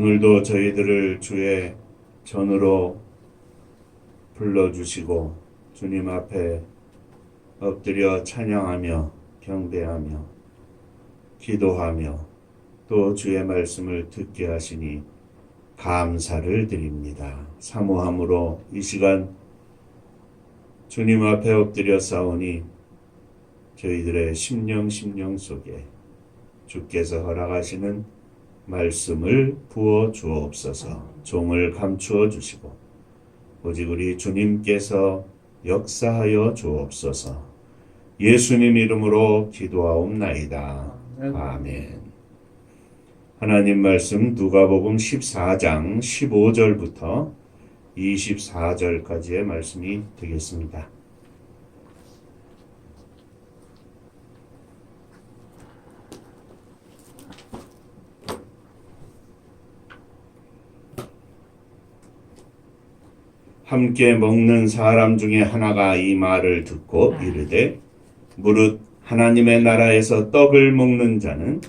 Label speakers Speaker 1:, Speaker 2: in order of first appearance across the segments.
Speaker 1: 오늘도 저희들을 주의 전으로 불러주시고 주님 앞에 엎드려 찬양하며 경배하며 기도하며 또 주의 말씀을 듣게 하시니 감사를 드립니다. 사모함으로 이 시간 주님 앞에 엎드려 싸우니 저희들의 심령 속에 주께서 허락하시는 말씀을 부어 주옵소서. 종을 감추어 주시고 오직 우리 주님께서 역사하여 주옵소서. 예수님 이름으로 기도하옵나이다. 아멘. 하나님 말씀 누가복음 14장 15절부터 24절까지의 말씀이 되겠습니다. 함께 먹는 사람 중에 하나가 이 말을 듣고 이르되 무릇 하나님의 나라에서 떡을 먹는 자는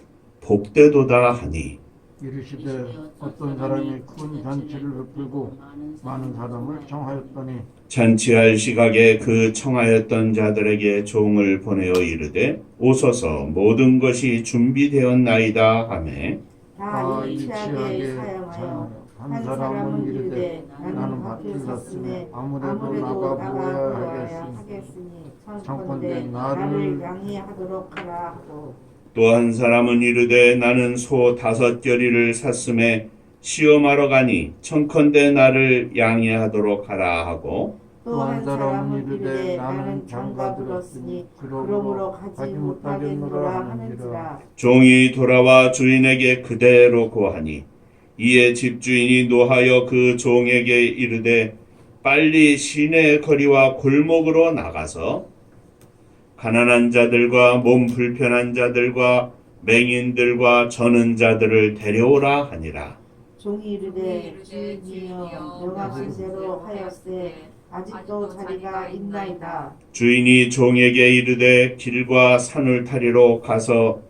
Speaker 1: 복되도다 하니
Speaker 2: 이르시되 어떤 사람이 큰 잔치를 베풀고 많은 사람을 청하였더니
Speaker 1: 잔치할 시각에 그 청하였던 자들에게 종을 보내어 이르되 오소서 모든 것이 준비되었나이다 하매
Speaker 3: 다 일치하게 사용하여 한 사람은 이르되 나는 밭을 샀으매 아무래도 나가 보아야 하겠으니 청컨대 나를 양해하도록 하라 하고
Speaker 1: 또 한 사람은 이르되 나는 소 5겨리를 샀음에 시험하러 가니 청컨대 나를 양해하도록 하라 하고
Speaker 3: 또 한 사람은 이르되 나는 장가 들었으니 그러므로 가지 못하겠노라 하는지라.
Speaker 1: 종이 돌아와 주인에게 그대로 고하니 이에 집주인이 노하여 그 종에게 이르되 빨리 시내 거리와 골목으로 나가서 가난한 자들과 몸 불편한 자들과 맹인들과 저는 자들을 데려오라 하니라.
Speaker 3: 종이 이르되 주인이여 명하신 대로 하였으되 아직도 자리가 있나이다.
Speaker 1: 주인이 종에게 이르되 길과 산울타리로 가서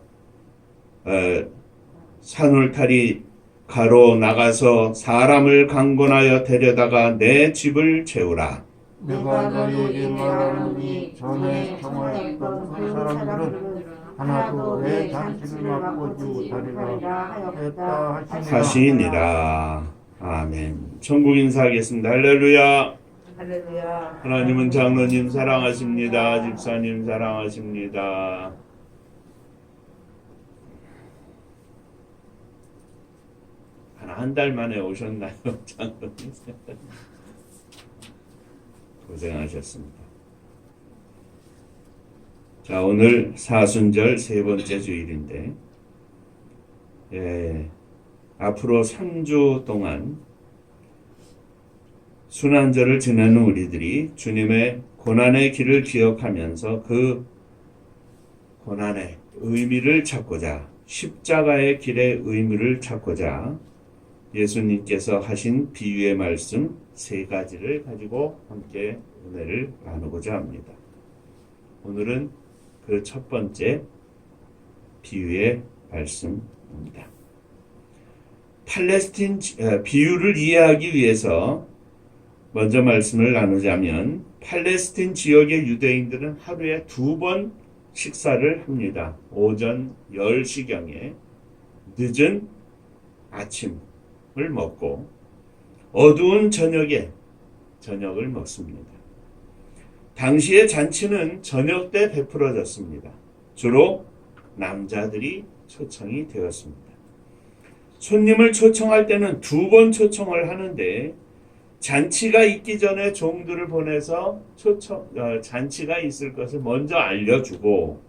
Speaker 1: 산울타리 가로 나가서 사람을 강권하여 데려다가 내 집을 채우라.
Speaker 3: 내가 너희에게 말하노니 전에 청하였던 그 사람들은 하나도 내 잔치를 맛보지 못하리라 하였다
Speaker 1: 하시니라. 아멘. 천국 인사하겠습니다. 할렐루야.
Speaker 3: 할렐루야.
Speaker 1: 하나님은 장로님 사랑하십니다. 집사님 사랑하십니다. 한 달 만에 오셨나요, 장로님? 고생하셨습니다. 자, 오늘 사순절 세 번째 주일인데, 앞으로 3주 동안 순환절을 지내는 우리들이 주님의 고난의 길을 기억하면서 그 고난의 의미를 찾고자, 십자가의 길의 의미를 찾고자 예수님께서 하신 비유의 말씀 3가지를 가지고 함께 은혜를 나누고자 합니다. 오늘은 그 첫 번째 비유의 말씀입니다. 팔레스틴 비유를 이해하기 위해서 먼저 말씀을 나누자면 팔레스틴 지역의 유대인들은 하루에 2번 식사를 합니다. 오전 10시경에 늦은 아침을 먹고 어두운 저녁에 저녁을 먹습니다. 당시의 잔치는 저녁 때 베풀어졌습니다. 주로 남자들이 초청이 되었습니다. 손님을 초청할 때는 2번 초청을 하는데 잔치가 있기 전에 종들을 보내서 잔치가 있을 것을 먼저 알려주고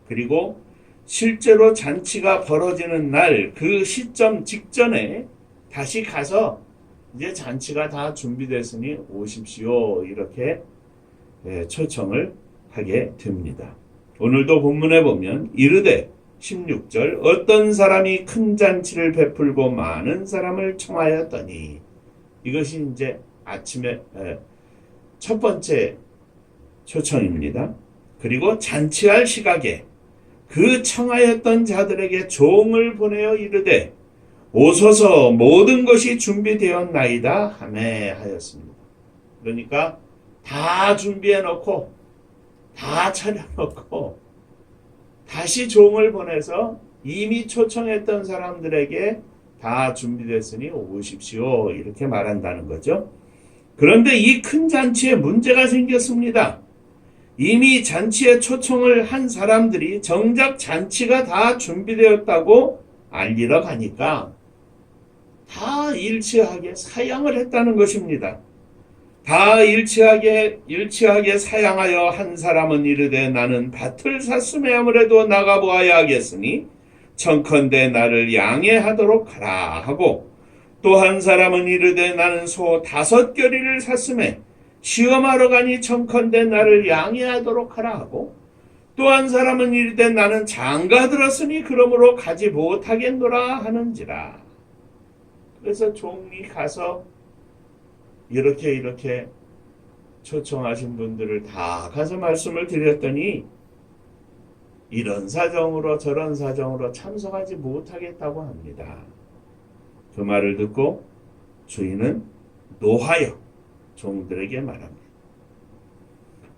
Speaker 1: 그리고 실제로 잔치가 벌어지는 날 그 시점 직전에 다시 가서 이제 잔치가 다 준비됐으니 오십시오 이렇게 초청을 하게 됩니다. 오늘도 본문에 보면 이르되 16절 어떤 사람이 큰 잔치를 베풀고 많은 사람을 청하였더니 이것이 이제 아침에 첫 번째 초청입니다. 그리고 잔치할 시각에 그 청하였던 자들에게 종을 보내어 이르되 오소서 모든 것이 준비되었나이다 하매 하였습니다. 그러니까 다 준비해 놓고 다 차려 놓고 다시 종을 보내서 이미 초청했던 사람들에게 다 준비됐으니 오십시오 이렇게 말한다는 거죠. 그런데 이 큰 잔치에 문제가 생겼습니다. 이미 잔치에 초청을 한 사람들이 정작 잔치가 다 준비되었다고 알리러 가니까 다 일치하게 사양을 했다는 것입니다. 다 일치하게 사양하여 한 사람은 이르되 나는 밭을 샀음에 아무래도 나가보아야 하겠으니 청컨대 나를 양해하도록 하라 하고, 또 한 사람은 이르되 나는 소 5겨리를 샀음에 시험하러 가니 청컨대 나를 양해하도록 하라 하고, 또 한 사람은 이르되 나는 장가 들었으니 그러므로 가지 못하겠노라 하는지라. 그래서 종이 가서 이렇게 초청하신 분들을 다 가서 말씀을 드렸더니 이런 사정으로 저런 사정으로 참석하지 못하겠다고 합니다. 그 말을 듣고 주인은 노하여 종들에게 말합니다.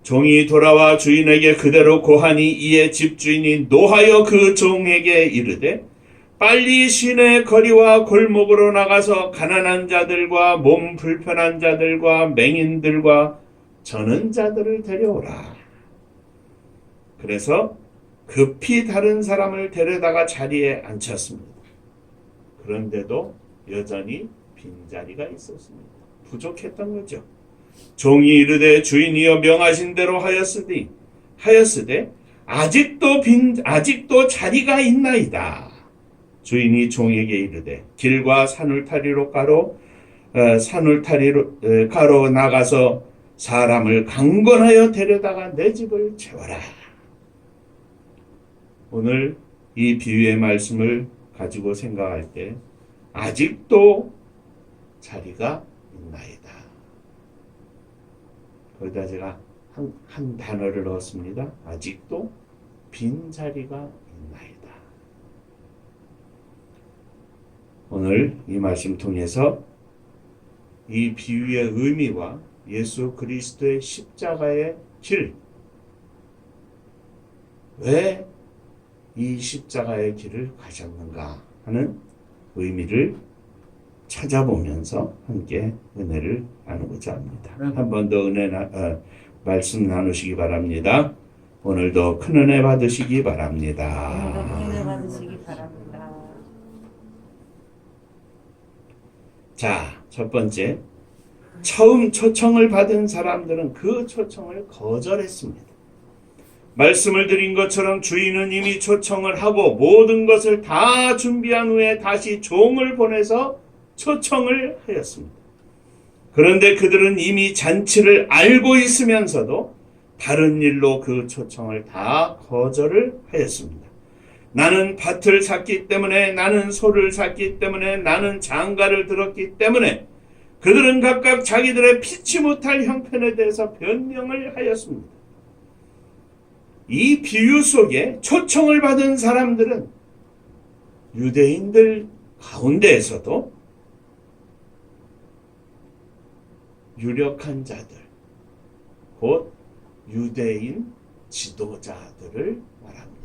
Speaker 1: 종이 돌아와 주인에게 그대로 고하니 이에 집주인이 노하여 그 종에게 이르되 빨리 시내 거리와 골목으로 나가서 가난한 자들과 몸 불편한 자들과 맹인들과 저는 자들을 데려오라. 그래서 급히 다른 사람을 데려다가 자리에 앉혔습니다. 그런데도 여전히 빈자리가 있었습니다. 부족했던 거죠. 종이 이르되 주인이여 명하신 대로 하였으되 아직도 자리가 있나이다. 주인이 종에게 이르되 길과 산울타리로 가로 나가서 사람을 강권하여 데려다가 내 집을 채워라. 오늘 이 비유의 말씀을 가지고 생각할 때 아직도 자리가 있나이다. 거기다 제가 한 단어를 넣었습니다. 아직도 빈 자리가 있나이다. 오늘 이 말씀 통해서 이 비유의 의미와 예수 그리스도의 십자가의 길, 왜 이 십자가의 길을 가셨는가 하는 의미를 찾아보면서 함께 은혜를 나누고자 합니다. 한 번 더 말씀 나누시기 바랍니다. 오늘도 큰 은혜 받으시기 바랍니다.
Speaker 3: 은혜 받으시기 바랍니다.
Speaker 1: 자, 첫 번째, 처음 초청을 받은 사람들은 그 초청을 거절했습니다. 말씀을 드린 것처럼 주인은 이미 초청을 하고 모든 것을 다 준비한 후에 다시 종을 보내서 초청을 하였습니다. 그런데 그들은 이미 잔치를 알고 있으면서도 다른 일로 그 초청을 다 거절을 하였습니다. 나는 밭을 샀기 때문에, 나는 소를 샀기 때문에, 나는 장가를 들었기 때문에 그들은 각각 자기들의 피치 못할 형편에 대해서 변명을 하였습니다. 이 비유 속에 초청을 받은 사람들은 유대인들 가운데에서도 유력한 자들, 곧 유대인 지도자들을 말합니다.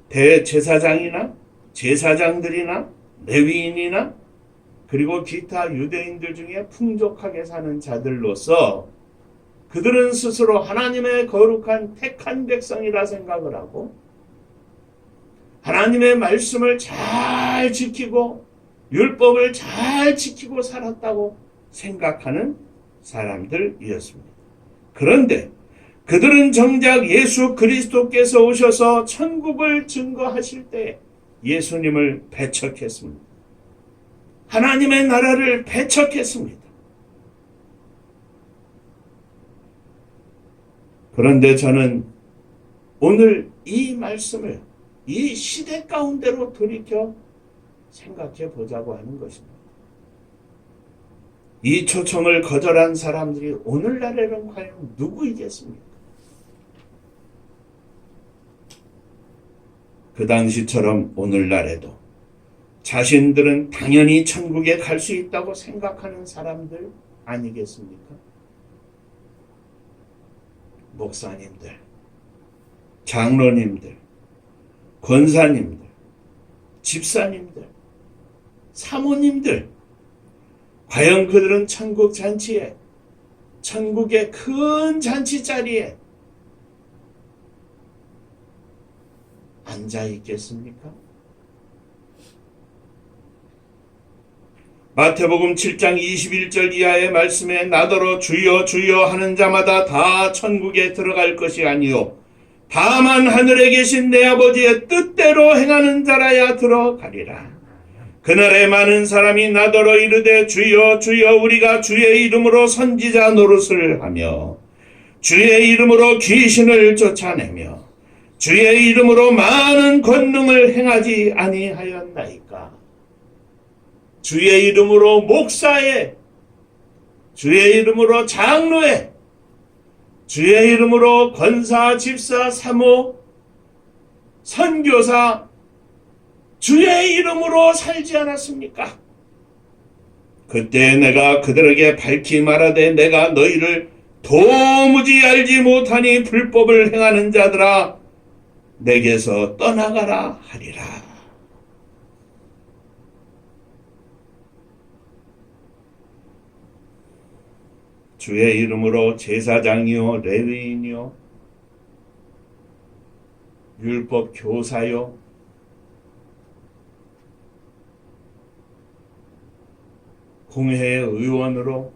Speaker 1: 대제사장이나 제사장들이나 레위인이나 그리고 기타 유대인들 중에 풍족하게 사는 자들로서 그들은 스스로 하나님의 거룩한 택한 백성이라 생각을 하고 하나님의 말씀을 잘 지키고 율법을 잘 지키고 살았다고 생각하는 사람들이었습니다. 그런데 그들은 정작 예수 그리스도께서 오셔서 천국을 증거하실 때 예수님을 배척했습니다. 하나님의 나라를 배척했습니다. 그런데 저는 오늘 이 말씀을 이 시대 가운데로 돌이켜 생각해 보자고 하는 것입니다. 이 초청을 거절한 사람들이 오늘날에는 과연 누구이겠습니까? 그 당시처럼 오늘날에도 자신들은 당연히 천국에 갈 수 있다고 생각하는 사람들 아니겠습니까? 목사님들, 장로님들, 권사님들, 집사님들, 사모님들, 과연 그들은 천국 잔치에, 천국의 큰 잔치 자리에 앉아 있겠습니까? 마태복음 7장 21절 이하의 말씀에 나더러 주여 주여 하는 자마다 다 천국에 들어갈 것이 아니요 다만 하늘에 계신 내 아버지의 뜻대로 행하는 자라야 들어가리라. 그날에 많은 사람이 나더러 이르되 주여 주여 우리가 주의 이름으로 선지자 노릇을 하며 주의 이름으로 귀신을 쫓아내며 주의 이름으로 많은 권능을 행하지 아니하였나이까. 주의 이름으로 목사에, 주의 이름으로 장로에, 주의 이름으로 권사, 집사, 사모, 선교사, 주의 이름으로 살지 않았습니까? 그때 내가 그들에게 밝히 말하되 내가 너희를 도무지 알지 못하니 불법을 행하는 자들아 내게서 떠나가라 하리라. 주의 이름으로 제사장이요 레위인이요 율법 교사요 공회의 의원으로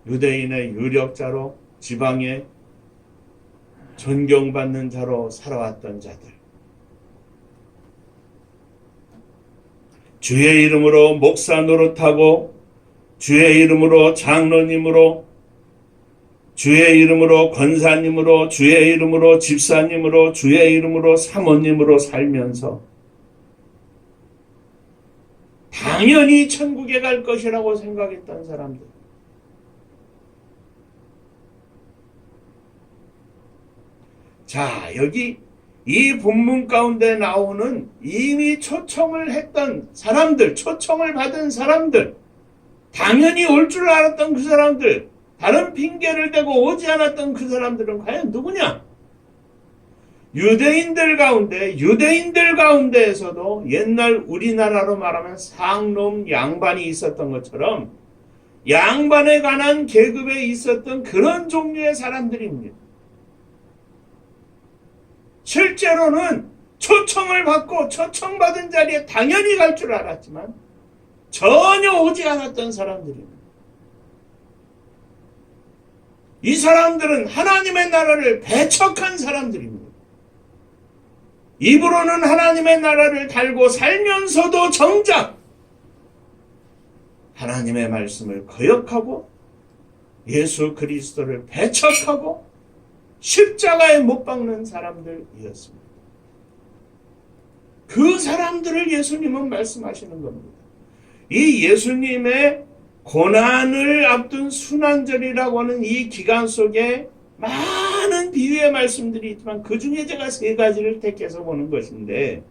Speaker 1: 유대인의 유력자로 지방의 존경받는 자로 살아왔던 자들, 주의 이름으로 목사 노릇하고 주의 이름으로 장로님으로 주의 이름으로 권사님으로 주의 이름으로 집사님으로 주의 이름으로 사모님으로 살면서 당연히 천국에 갈 것이라고 생각했던 사람들, 자 여기 이 본문 가운데 나오는 이미 초청을 했던 사람들, 초청을 받은 사람들, 당연히 올 줄 알았던 그 사람들, 다른 핑계를 대고 오지 않았던 그 사람들은 과연 누구냐? 유대인들 가운데에서도 옛날 우리나라로 말하면 상놈 양반이 있었던 것처럼 양반에 관한 계급에 있었던 그런 종류의 사람들입니다. 실제로는 초청을 받고 초청받은 자리에 당연히 갈 줄 알았지만 전혀 오지 않았던 사람들입니다. 이 사람들은 하나님의 나라를 배척한 사람들입니다. 입으로는 하나님의 나라를 달고 살면서도 정작 하나님의 말씀을 거역하고 예수 그리스도를 배척하고 십자가에 못 박는 사람들이었습니다. 그 사람들을 예수님은 말씀하시는 겁니다. 이 예수님의 고난을 앞둔 순환절이라고 하는 이 기간 속에 많은 비유의 말씀들이 있지만 그 중에 제가 세 가지를 택해서 보는 것인데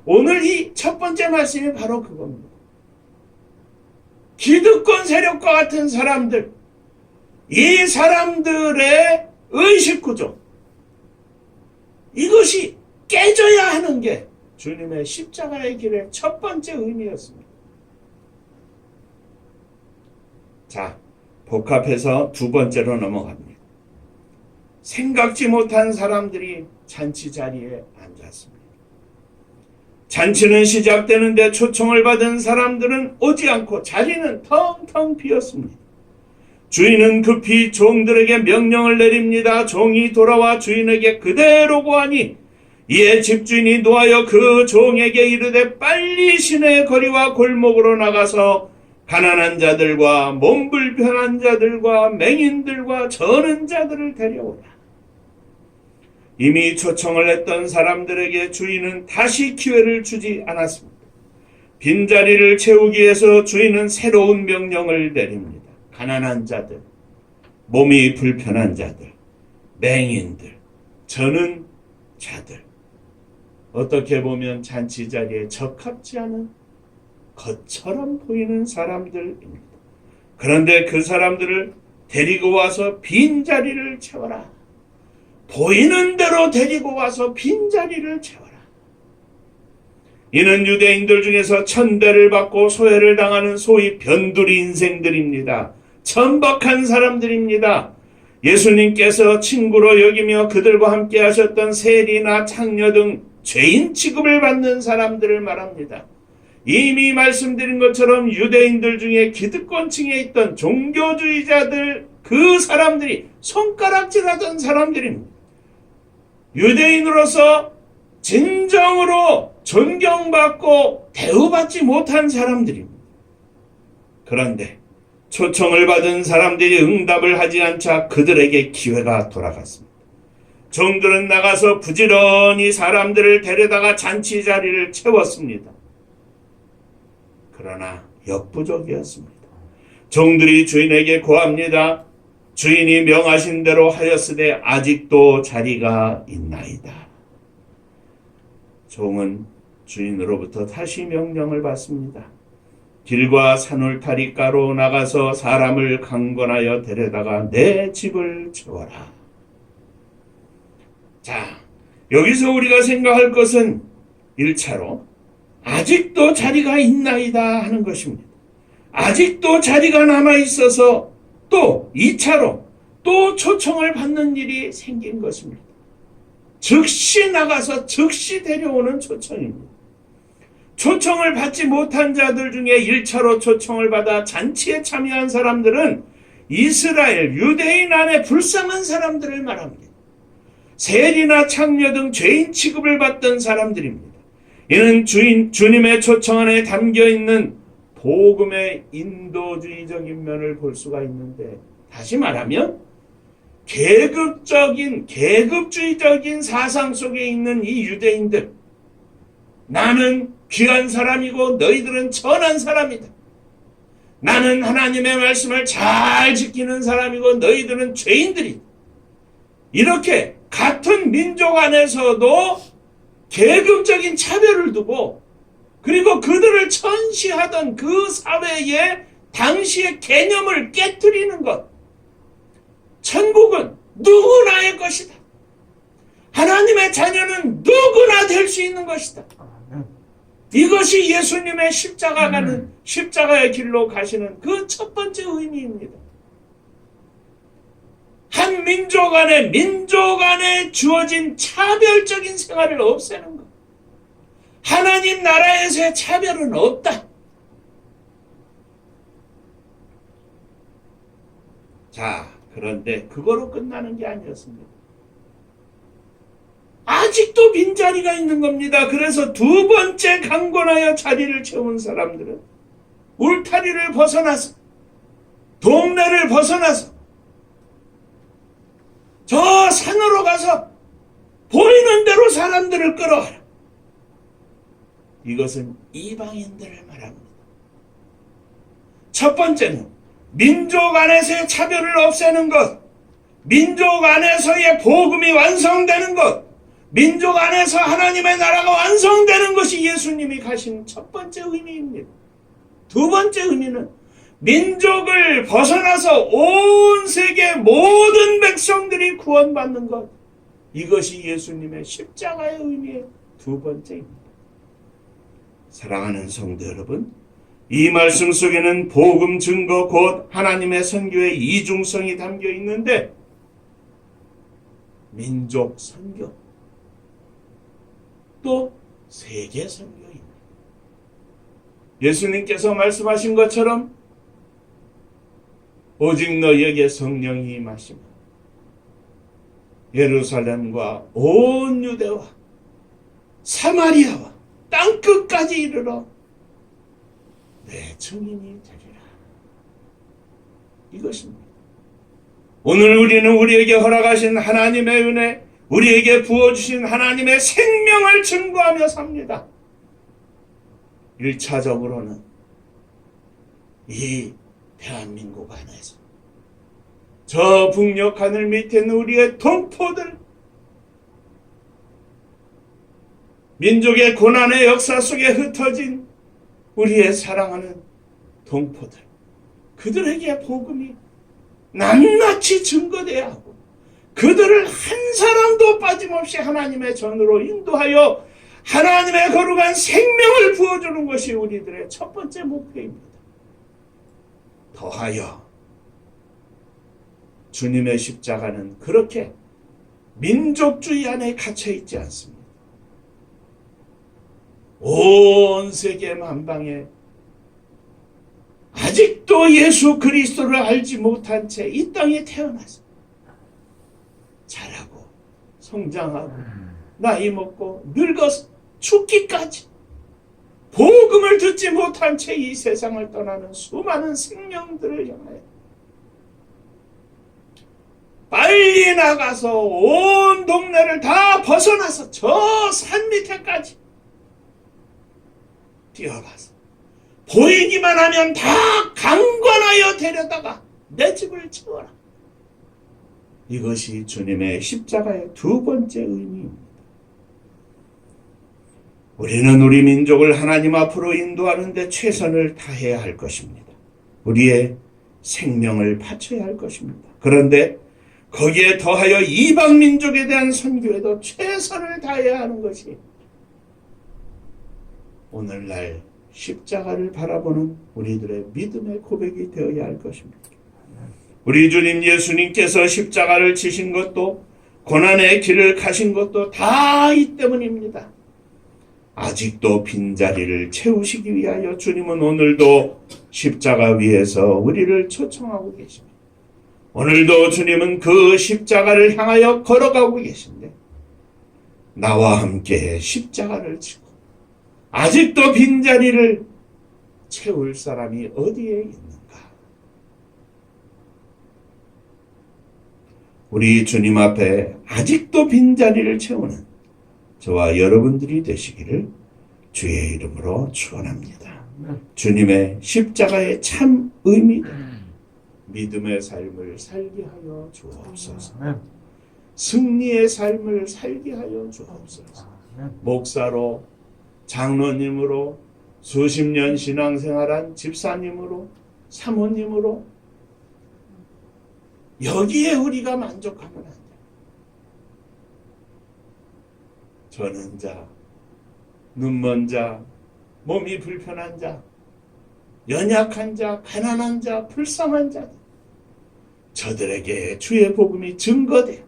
Speaker 1: 오늘 이 첫 번째 말씀이 바로 그겁니다. 기득권 세력과 같은 사람들, 이 사람들의 의식구조, 이것이 깨져야 하는 게 주님의 십자가의 길의 첫 번째 의미였습니다. 자, 복합해서 두 번째로 넘어갑니다. 생각지 못한 사람들이 잔치 자리에 앉았습니다. 잔치는 시작되는데 초청을 받은 사람들은 오지 않고 자리는 텅텅 비었습니다. 주인은 급히 종들에게 명령을 내립니다. 종이 돌아와 주인에게 그대로 고하니 이에 집주인이 노하여 그 종에게 이르되 빨리 시내 거리와 골목으로 나가서 가난한 자들과 몸불편한 자들과 맹인들과 저는 자들을 데려오라. 이미 초청을 했던 사람들에게 주인은 다시 기회를 주지 않았습니다. 빈자리를 채우기 위해서 주인은 새로운 명령을 내립니다. 가난한 자들, 몸이 불편한 자들, 맹인들, 저는 자들, 어떻게 보면 잔치 자리에 적합지 않은 것처럼 보이는 사람들입니다. 그런데 그 사람들을 데리고 와서 빈자리를 채워라. 보이는 대로 데리고 와서 빈자리를 채워라. 이는 유대인들 중에서 천대를 받고 소외를 당하는 소위 변두리 인생들입니다. 천박한 사람들입니다. 예수님께서 친구로 여기며 그들과 함께 하셨던 세리나 창녀 등 죄인 취급을 받는 사람들을 말합니다. 이미 말씀드린 것처럼 유대인들 중에 기득권층에 있던 종교주의자들, 그 사람들이 손가락질하던 사람들입니다. 유대인으로서 진정으로 존경받고 대우받지 못한 사람들입니다. 그런데 초청을 받은 사람들이 응답을 하지 않자 그들에게 기회가 돌아갔습니다. 종들은 나가서 부지런히 사람들을 데려다가 잔치 자리를 채웠습니다. 그러나 역부족이었습니다. 종들이 주인에게 고합니다. 주인이 명하신 대로 하였으되 아직도 자리가 있나이다. 종은 주인으로부터 다시 명령을 받습니다. 길과 산울타리가로 나가서 사람을 강권하여 데려다가 내 집을 채워라. 자, 여기서 우리가 생각할 것은 1차로 아직도 자리가 있나이다 하는 것입니다. 아직도 자리가 남아있어서 또 2차로 또 초청을 받는 일이 생긴 것입니다. 즉시 나가서 즉시 데려오는 초청입니다. 초청을 받지 못한 자들 중에 1차로 초청을 받아 잔치에 참여한 사람들은 이스라엘, 유대인 안에 불쌍한 사람들을 말합니다. 세리나 창녀 등 죄인 취급을 받던 사람들입니다. 이는 주님의 초청 안에 담겨있는 복음의 인도주의적인 면을 볼 수가 있는데, 다시 말하면 계급주의적인 사상 속에 있는 이 유대인들, 나는 귀한 사람이고 너희들은 천한 사람이다. 나는 하나님의 말씀을 잘 지키는 사람이고 너희들은 죄인들이다. 이렇게 같은 민족 안에서도 계급적인 차별을 두고, 그리고 그들을 천시하던 그 사회의 당시의 개념을 깨뜨리는 것. 천국은 누구나의 것이다. 하나님의 자녀는 누구나 될 수 있는 것이다. 이것이 예수님의 십자가의 길로 가시는 그 첫 번째 의미입니다. 한 민족 안에 주어진 차별적인 생활을 없애는 것. 하나님 나라에서의 차별은 없다. 자, 그런데 그거로 끝나는 게 아니었습니다. 아직도 빈자리가 있는 겁니다. 그래서 두 번째 강권하여 자리를 채운 사람들은 울타리를 벗어나서, 동네를 벗어나서 저 산으로 가서 보이는 대로 사람들을 끌어와라. 이것은 이방인들을 말합니다. 첫 번째는 민족 안에서의 차별을 없애는 것, 민족 안에서의 복음이 완성되는 것, 민족 안에서 하나님의 나라가 완성되는 것이 예수님이 가신 첫 번째 의미입니다. 두 번째 의미는 민족을 벗어나서 온 세계 모든 백성들이 구원받는 것, 이것이 예수님의 십자가의 의미의 두 번째입니다. 사랑하는 성도 여러분, 이 말씀 속에는 복음 증거 곧 하나님의 선교의 이중성이 담겨 있는데, 민족 선교, 또 세계 선교입니다. 예수님께서 말씀하신 것처럼 오직 너희에게 성령이 임하시며 예루살렘과 온 유대와 사마리아와 땅끝까지 이르러 내 증인이 되리라. 이것입니다. 오늘 우리는 우리에게 허락하신 하나님의 은혜, 우리에게 부어주신 하나님의 생명을 증거하며 삽니다. 1차적으로는 이 대한민국 안에서 저 북녘 하늘 밑에 있는 우리의 동포들, 민족의 고난의 역사 속에 흩어진 우리의 사랑하는 동포들, 그들에게 복음이 낱낱이 증거돼야 하고 그들을 한 사람도 빠짐없이 하나님의 전으로 인도하여 하나님의 거룩한 생명을 부어주는 것이 우리들의 첫 번째 목표입니다. 더하여 주님의 십자가는 그렇게 민족주의 안에 갇혀 있지 않습니다. 온 세계 만방에 아직도 예수 그리스도를 알지 못한 채 이 땅에 태어나서 자라고 성장하고 나이 먹고 늙어서 죽기까지 복음을 듣지 못한 채 이 세상을 떠나는 수많은 생명들을 향하여 빨리 나가서 온 동네를 다 벗어나서 저 산 밑에까지 뛰어가서 보이기만 하면 다 강권하여 데려다가 내 집을 채워라. 이것이 주님의 십자가의 두 번째 의미입니다. 우리는 우리 민족을 하나님 앞으로 인도하는 데 최선을 다해야 할 것입니다. 우리의 생명을 바쳐야 할 것입니다. 그런데 거기에 더하여 이방 민족에 대한 선교에도 최선을 다해야 하는 것이 오늘날 십자가를 바라보는 우리들의 믿음의 고백이 되어야 할 것입니다. 우리 주님 예수님께서 십자가를 지신 것도 고난의 길을 가신 것도 다 이 때문입니다. 아직도 빈자리를 채우시기 위하여 주님은 오늘도 십자가 위에서 우리를 초청하고 계십니다. 오늘도 주님은 그 십자가를 향하여 걸어가고 계신데 나와 함께 십자가를 지고 아직도 빈자리를 채울 사람이 어디에 있는가? 우리 주님 앞에 아직도 빈자리를 채우는 저와 여러분들이 되시기를 주의 이름으로 축원합니다. 주님의 십자가의 참 의미를 믿음의 삶을 살게 하여 주옵소서. 승리의 삶을 살게 하여 주옵소서. 목사로, 장로님으로, 수십 년 신앙생활한 집사님으로, 사모님으로 여기에 우리가 만족하면 안 돼. 저는 자, 눈먼 자, 몸이 불편한 자, 연약한 자, 가난한 자, 불쌍한 자, 저들에게 주의 복음이 증거되어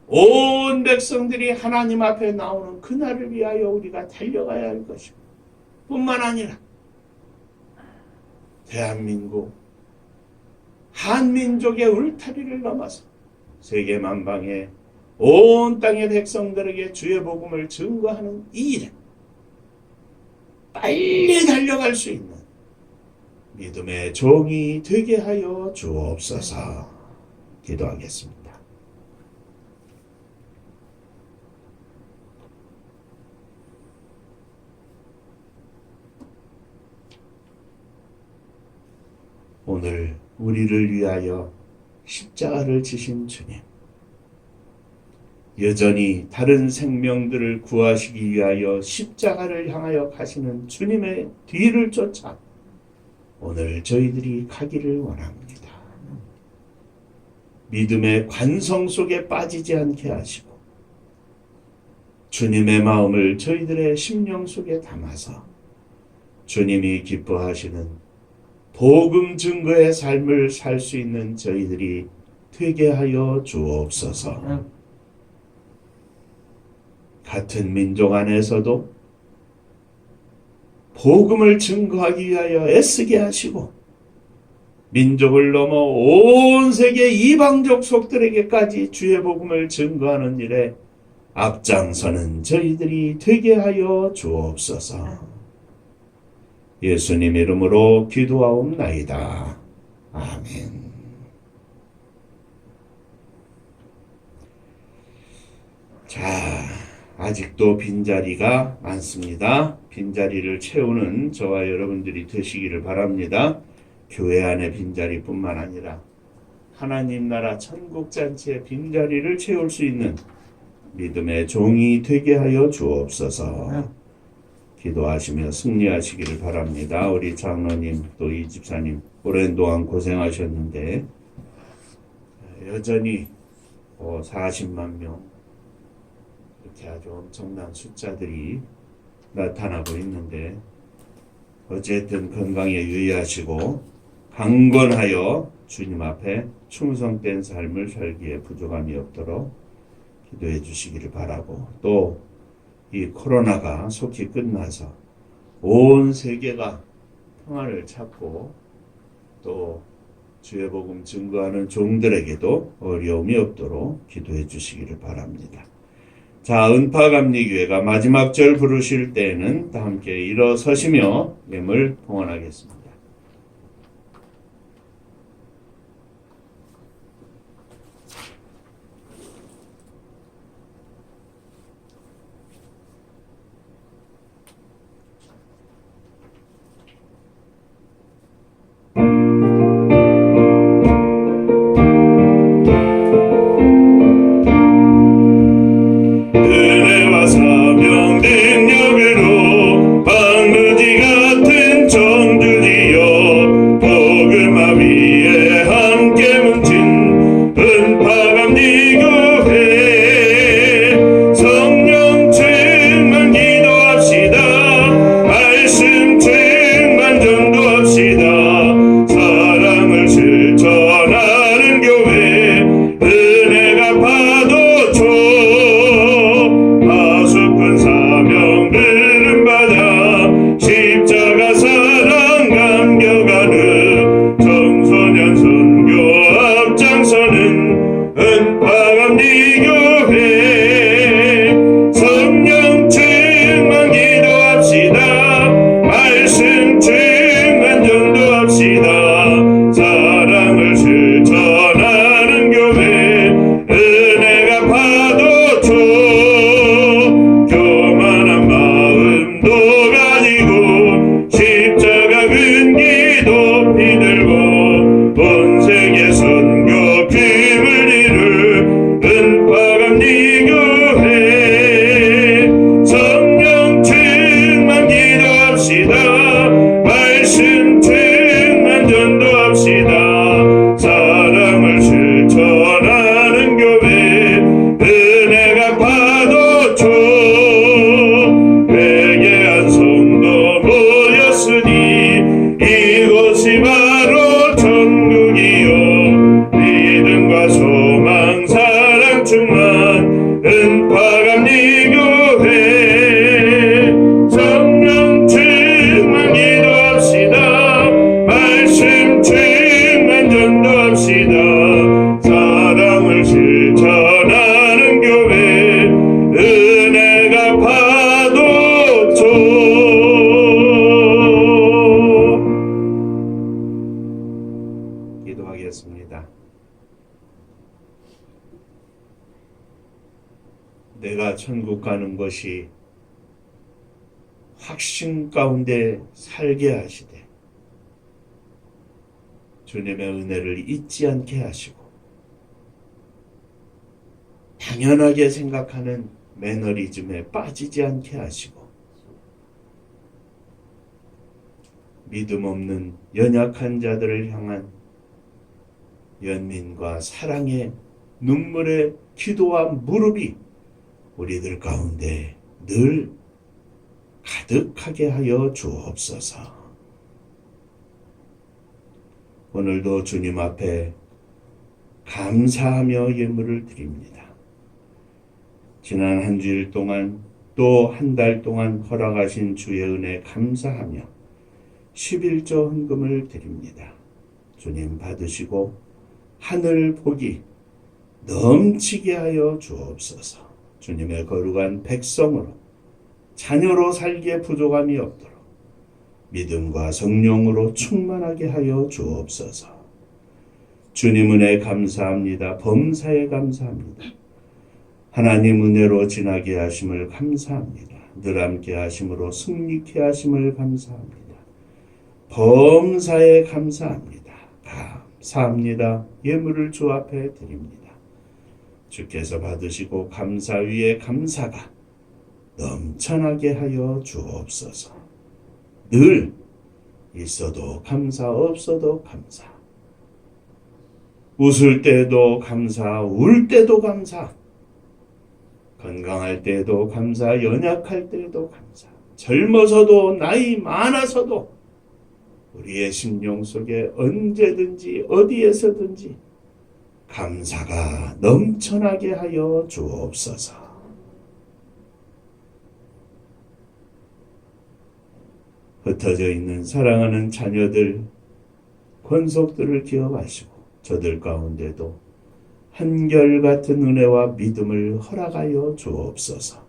Speaker 1: 온 백성들이 하나님 앞에 나오는 그날을 위하여 우리가 달려가야 할 것입니다. 뿐만 아니라 대한민국, 한민족의 울타리를 넘어서 세계 만방에 온 땅의 백성들에게 주의 복음을 증거하는 이 일에 빨리 달려갈 수 있는 믿음의 종이 되게 하여 주옵소서. 기도하겠습니다. 오늘 우리를 위하여 십자가를 지신 주님, 여전히 다른 생명들을 구하시기 위하여 십자가를 향하여 가시는 주님의 뒤를 쫓아 오늘 저희들이 가기를 원합니다. 믿음의 관성 속에 빠지지 않게 하시고 주님의 마음을 저희들의 심령 속에 담아서 주님이 기뻐하시는 복음 증거의 삶을 살 수 있는 저희들이 되게 하여 주옵소서. 같은 민족 안에서도 복음을 증거하기 위하여 애쓰게 하시고 민족을 넘어 온 세계 이방족 속들에게까지 주의 복음을 증거하는 일에 앞장서는 저희들이 되게 하여 주옵소서. 예수님 이름으로 기도하옵나이다. 아멘. 자, 아직도 빈자리가 많습니다. 빈자리를 채우는 저와 여러분들이 되시기를 바랍니다. 교회 안의 빈자리뿐만 아니라 하나님 나라 천국잔치의 빈자리를 채울 수 있는 믿음의 종이 되게 하여 주옵소서. 기도하시며 승리하시기를 바랍니다. 우리 장로님 또 이 집사님 오랜 동안 고생하셨는데 여전히 40만 명 이렇게 아주 엄청난 숫자들이 나타나고 있는데 어쨌든 건강에 유의하시고 강건하여 주님 앞에 충성된 삶을 살기에 부족함이 없도록 기도해 주시기를 바라고, 또 이 코로나가 속히 끝나서 온 세계가 평화를 찾고 또 주의 복음 증거하는 종들에게도 어려움이 없도록 기도해 주시기를 바랍니다. 자, 은파감리교회가 마지막 절 부르실 때에는 다 함께 일어서시며 예물 봉헌하겠습니다. 은혜와 사명 능력으로 방부지 같은 청주지여 복음화 위에 함께 뭉친 은파감리교회 성령 충만 기도합시다. 말씀 충만 전도합시다. 사랑을 실천하는 교회 은혜가 파도쳐 파수꾼 사명들은 받아 십자가 사랑 감격하는 청소년 선교 앞장서는 은파감리교회 성령 충만 기도합시다. 말씀 충만 전도합시다. 사랑을 실천하는 교회 은혜가 파도쳐 교만한 마음도 가지고 십자가 근기 높이 들고 온 세계 선교 꿈을 이룰 은파감리교회 성령 충만 기도합시다. 말씀 충만 전도합시다. 사랑을 실천하는 교회 은혜가 파도쳐 회개한 성도 모였으니 이곳이 바로 천국이요 믿음과 소망 사랑 충만 은파감리교회 성령 충만 기도합시다. 말씀 충만 전도합시다. 사랑을 실천하는 교회 은혜가 파도쳐 기도하겠습니다. 내가 천국 가는 것이 확신 가운데 살게 하시되 주님의 은혜를 잊지 않게 하시고 당연하게 생각하는 매너리즘에 빠지지 않게 하시고 믿음 없는 연약한 자들을 향한 연민과 사랑의 눈물의 기도와 무릎이 우리들 가운데 늘 가득하게 하여 주옵소서. 오늘도 주님 앞에 감사하며 예물을 드립니다. 지난 한 주일 동안 또 한 달 동안 허락하신 주의 은혜 감사하며 11조 헌금을 드립니다. 주님 받으시고 하늘 복이 넘치게 하여 주옵소서. 주님의 거룩한 백성으로 자녀로 살기에 부족함이 없도록 믿음과 성령으로 충만하게 하여 주옵소서. 주님 은혜 감사합니다. 범사에 감사합니다. 하나님 은혜로 지나게 하심을 감사합니다. 늘 함께 하심으로 승리케 하심을 감사합니다. 범사에 감사합니다. 감사합니다. 예물을 주 앞에 드립니다. 주께서 받으시고 감사 위에 감사가 넘쳐나게 하여 주옵소서. 늘 있어도 감사, 없어도 감사. 웃을 때도 감사, 울 때도 감사. 건강할 때도 감사, 연약할 때도 감사. 젊어서도 나이 많아서도 우리의 심령 속에 언제든지 어디에서든지 감사가 넘쳐나게 하여 주옵소서. 흩어져 있는 사랑하는 자녀들, 권속들을 기억하시고 저들 가운데도 한결같은 은혜와 믿음을 허락하여 주옵소서.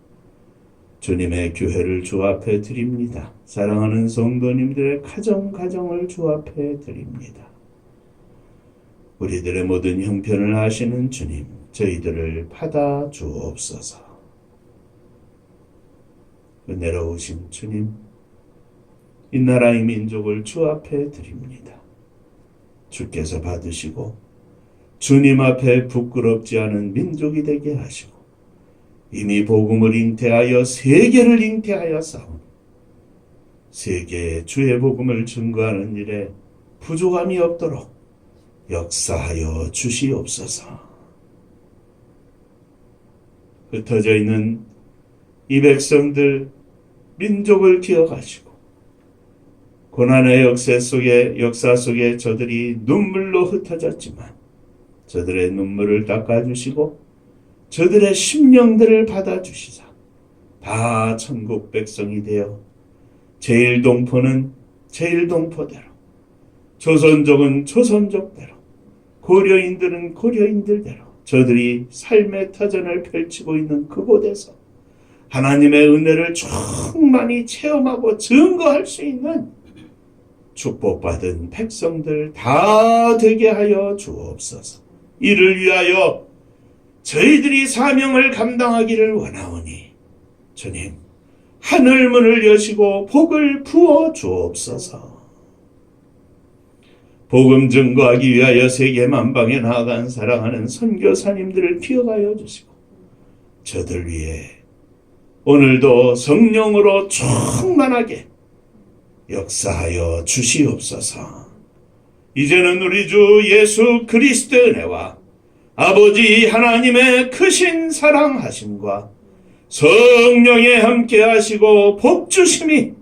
Speaker 1: 주님의 교회를 주 앞에 드립니다. 사랑하는 성도님들의 가정을 주 앞에 드립니다. 우리들의 모든 형편을 아시는 주님, 저희들을 받아 주옵소서. 은혜로우신 주님, 이 나라의 민족을 주 앞에 드립니다. 주께서 받으시고 주님 앞에 부끄럽지 않은 민족이 되게 하시고 이미 복음을 잉태하여 세계를 잉태하여 싸운 세계에 주의 복음을 증거하는 일에 부족함이 없도록 역사하여 주시옵소서. 흩어져 있는 이 백성들, 민족을 기억하시고 고난의 역사 속에 저들이 눈물로 흩어졌지만 저들의 눈물을 닦아주시고 저들의 심령들을 받아주시사 다 천국 백성이 되어 제일동포는 제일동포대로, 조선족은 조선족대로, 고려인들은 고려인들대로 저들이 삶의 터전을 펼치고 있는 그곳에서 하나님의 은혜를 충만히 체험하고 증거할 수 있는 축복받은 백성들 다 되게 하여 주옵소서. 이를 위하여 저희들이 사명을 감당하기를 원하오니 주님, 하늘 문을 여시고 복을 부어 주옵소서. 복음 증거하기 위하여 세계 만방에 나아간 사랑하는 선교사님들을 기억하여 주시고 저들 위해 오늘도 성령으로 충만하게 역사하여 주시옵소서. 이제는 우리 주 예수 그리스도의 은혜와 아버지 하나님의 크신 사랑하심과 성령의 함께하시고 복주심이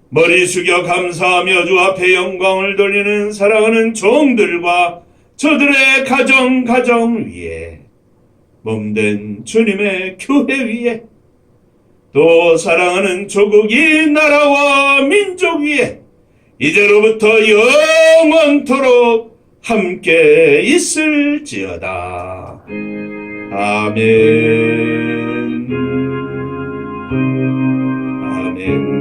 Speaker 1: 머리 숙여 감사하며 주 앞에 영광을 돌리는 사랑하는 종들과 저들의 가정 위에 몸된 주님의 교회 위에 또 사랑하는 조국 이 나라와 민족 위에 이제로부터 영원토록 함께 있을지어다. 아멘. 아멘.